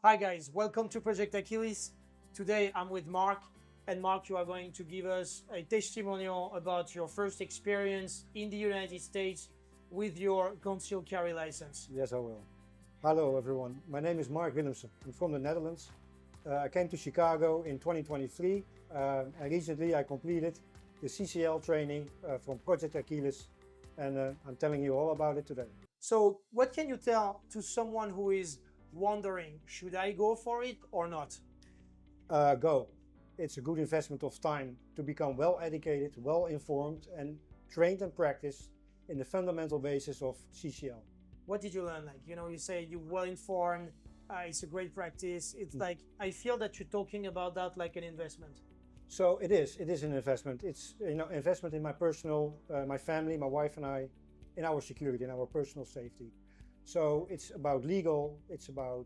Hi guys, welcome to Project Achilles. Today I'm with Mark, and Mark, you are going to give us a testimonial about your first experience in the United States with your concealed carry license. Yes, I will. Hello everyone, my name is Mark Willemsen. I'm from the Netherlands. I came to Chicago in 2023 and recently I completed the CCL training from Project Achilles, and I'm telling you all about it today. So what can you tell to someone who is wondering, should I go for it or not? Go. It's a good investment of time to become well educated, well informed and trained and practiced in the fundamental basis of CCL. What did you learn? You say you're well informed, it's a great practice. It's like, I feel that you're talking about that like an investment. So it is an investment. It's investment in my personal, my family, my wife and I, in our security, in our personal safety. So it's about legal, it's about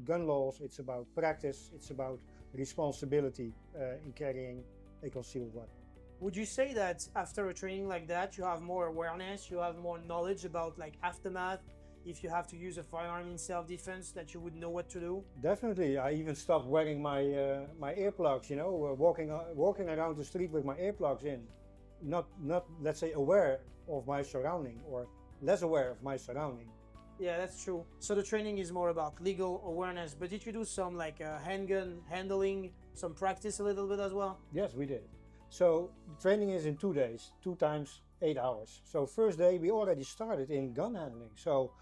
gun laws, it's about practice, it's about responsibility in carrying a concealed weapon. Would you say that after a training like that, you have more awareness, you have more knowledge about like aftermath, if you have to use a firearm in self-defense, that you would know what to do? Definitely. I even stopped wearing my my earplugs, walking around the street with my earplugs in, not let's say aware of my surrounding, or less aware of my surrounding. Yeah, that's true. So the training is more about legal awareness, but did you do some like handgun handling, some practice a little bit as well? Yes, we did. So the training is in 2 days, 2 times 8 hours. So first day we already started in gun handling. So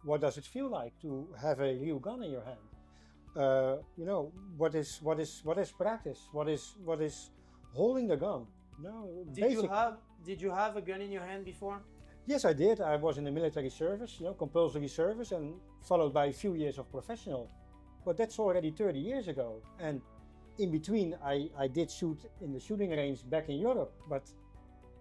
what does it feel like to have a real gun in your hand? What is practice? What is holding the gun? No, did you have a gun in your hand before? Yes, I did. I was in the military service, compulsory service, and followed by a few years of professional. But that's already 30 years ago. And in between, I did shoot in the shooting range back in Europe, but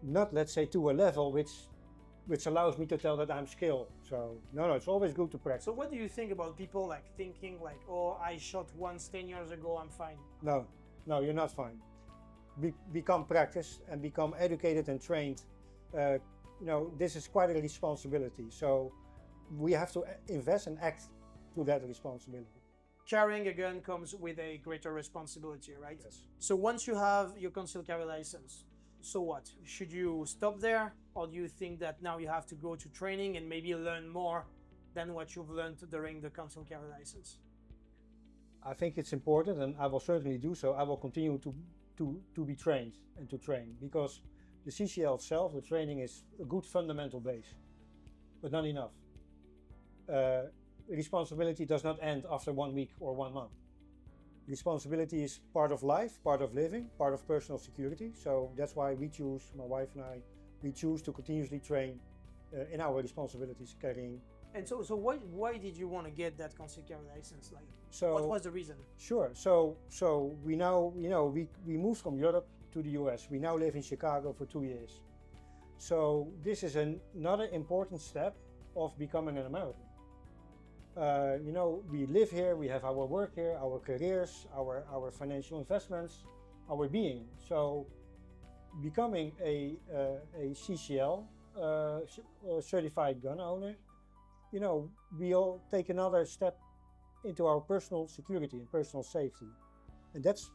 not, let's say, to a level which allows me to tell that I'm skilled. So no, it's always good to practice. So what do you think about people like thinking like, oh, I shot once 10 years ago, I'm fine? No, you're not fine. Become practiced and become educated and trained. This is quite a responsibility. So we have to invest and act to that responsibility. Carrying a gun comes with a greater responsibility, right? Yes. So once you have your concealed carry license, so what? Should you stop there? Or do you think that now you have to go to training and maybe learn more than what you've learned during the concealed carry license? I think it's important, and I will certainly do so. I will continue to be trained and to train, because the CCL itself, the training, is a good fundamental base, but not enough. Responsibility does not end after 1 week or 1 month. Responsibility is part of life, part of living, part of personal security. So that's why we choose, my wife and I, we choose to continuously train in our responsibilities carrying. And so why did you want to get that concealed carry license? So what was the reason? Sure. So we now, we moved from Europe to the US. We now live in Chicago for 2 years. So this is another important step of becoming an American. We live here, we have our work here, our careers, our financial investments, our being. So becoming a CCL certified gun owner, we'll take another step into our personal security and personal safety. And that's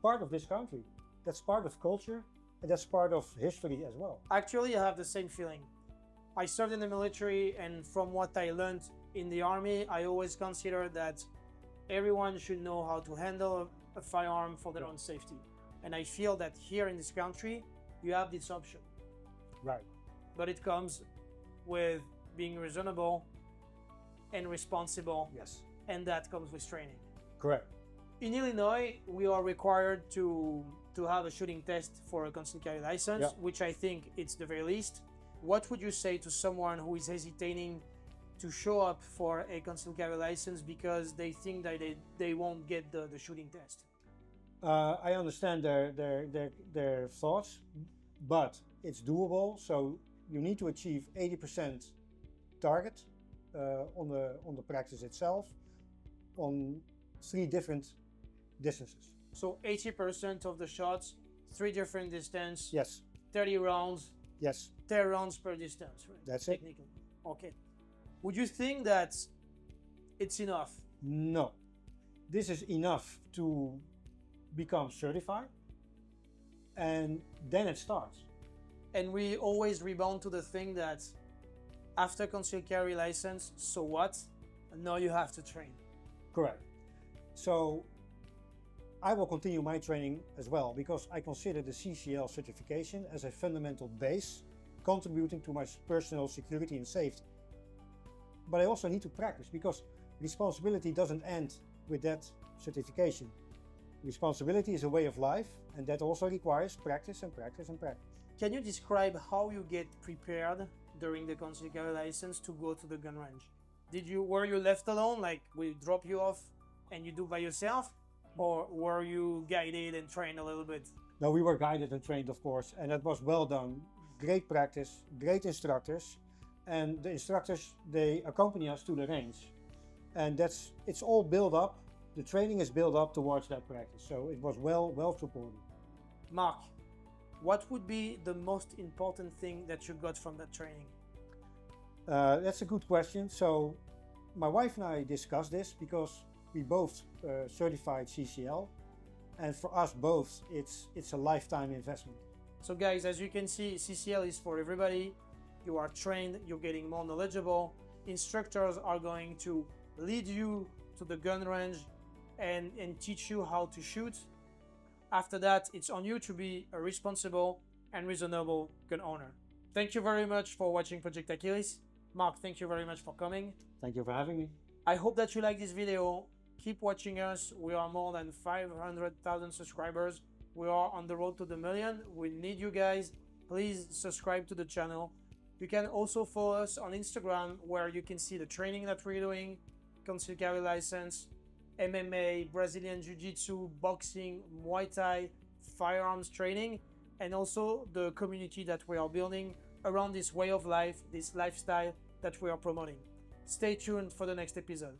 part of this country. That's part of culture, and that's part of history as well. Actually, I have the same feeling. I served in the military, and from what I learned in the army, I always consider that everyone should know how to handle a firearm for their own safety. And I feel that here in this country, you have this option. Right. But it comes with being reasonable and responsible. Yes. And that comes with training. Correct. In Illinois, we are required to have a shooting test for a concealed carry license, which I think it's the very least. What would you say to someone who is hesitating to show up for a concealed carry license because they think that they won't get the shooting test? I understand their thoughts, but it's doable. So you need to achieve 80% target on the practice itself on 3 different distances. So 80% of the shots, 3 different distance. Yes. 30 rounds. Yes. 10 rounds per distance, right? That's technically. Okay. Would you think that it's enough No. This is enough to become certified, and then it starts. And we always rebound to the thing that after concealed carry license, so what? Now you have to train. Correct. So I will continue my training as well, because I consider the CCL certification as a fundamental base contributing to my personal security and safety. But I also need to practice, because responsibility doesn't end with that certification. Responsibility is a way of life, and that also requires practice and practice and practice. Can you describe how you get prepared during the concealed carry license to go to the gun range? Were you left alone, like we drop you off and you do by yourself, or were you guided and trained a little bit? No, we were guided and trained, of course, and that was well done. Great practice, great instructors, and the instructors, they accompany us to the range, and it's all built up. The training is built up towards that practice, so it was well supported. Mark, what would be the most important thing that you got from that training? That's a good question. So my wife and I discussed this, because we both certified CCL, and for us both it's a lifetime investment. So guys, as you can see, CCL is for everybody. You are trained, you're getting more knowledgeable. Instructors are going to lead you to the gun range and teach you how to shoot. After that, it's on you to be a responsible and reasonable gun owner. Thank you very much for watching Project Achilles. Mark, thank you very much for coming. Thank you for having me. I hope that you like this video. Keep watching us. We are more than 500,000 subscribers. We are on the road to the million. We need you guys. Please subscribe to the channel. You can also follow us on Instagram, where you can see the training that we're doing, concealed carry license, MMA, Brazilian Jiu Jitsu, boxing, Muay Thai, firearms training, and also the community that we are building around this way of life, this lifestyle that we are promoting. Stay tuned for the next episode.